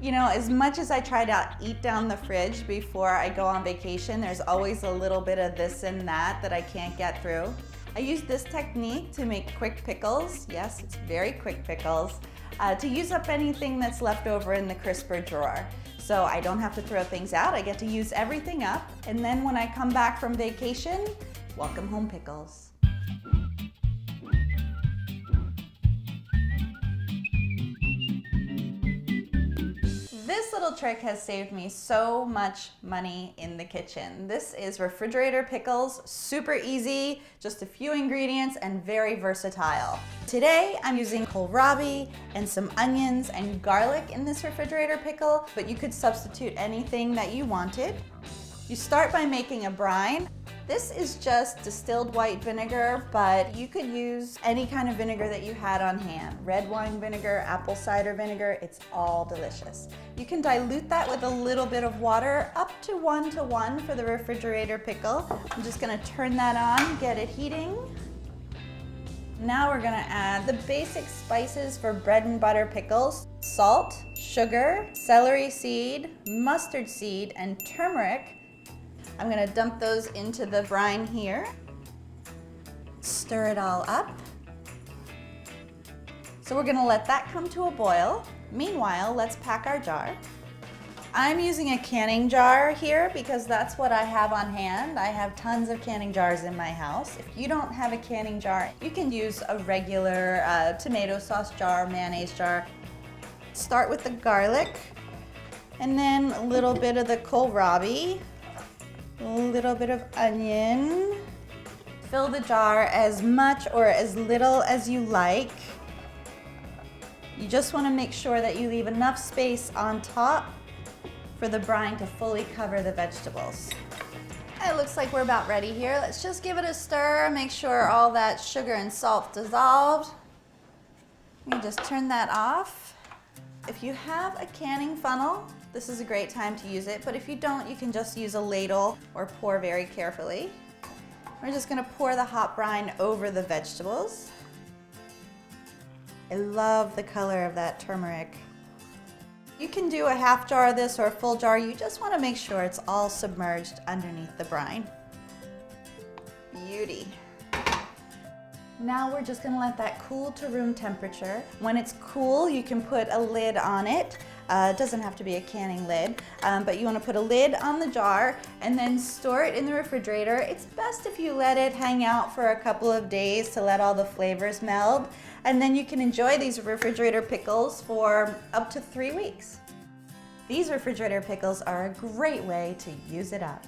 You know, as much as I try to eat down the fridge before I go on vacation, there's always a little bit of this and that I can't get through. I use this technique to make quick pickles. Yes, it's very quick pickles. To use up anything that's left over in the crisper drawer. So I don't have to throw things out, I get to use everything up, and then when I come back from vacation, welcome home pickles. This little trick has saved me so much money in the kitchen. This is refrigerator pickles, super easy, just a few ingredients and very versatile. Today I'm using kohlrabi and some onions and garlic in this refrigerator pickle, but you could substitute anything that you wanted. You start by making a brine. This is just distilled white vinegar, but you could use any kind of vinegar that you had on hand. Red wine vinegar, apple cider vinegar, it's all delicious. You can dilute that with a little bit of water, up to 1:1 for the refrigerator pickle. I'm just gonna turn that on, get it heating. Now we're gonna add the basic spices for bread and butter pickles: salt, sugar, celery seed, mustard seed, and turmeric. I'm gonna dump those into the brine here. Stir it all up. So we're gonna let that come to a boil. Meanwhile, let's pack our jar. I'm using a canning jar here because that's what I have on hand. I have tons of canning jars in my house. If you don't have a canning jar, you can use a regular tomato sauce jar, mayonnaise jar. Start with the garlic, and then a little bit of the kohlrabi, a little bit of onion. Fill the jar as much or as little as you like. You just want to make sure that you leave enough space on top for the brine to fully cover the vegetables. It looks like we're about ready here. Let's just give it a stir, make sure all that sugar and salt dissolved. You just turn that off. If you have a canning funnel, this is a great time to use it, but if you don't, you can just use a ladle or pour very carefully. We're just gonna pour the hot brine over the vegetables. I love the color of that turmeric. You can do a half jar of this or a full jar. You just wanna make sure it's all submerged underneath the brine. Beauty. Now we're just gonna let that cool to room temperature. When it's cool, you can put a lid on it. It doesn't have to be a canning lid, but you wanna put a lid on the jar and then store it in the refrigerator. It's best if you let it hang out for a couple of days to let all the flavors meld, and then you can enjoy these refrigerator pickles for up to 3 weeks. These refrigerator pickles are a great way to use it up.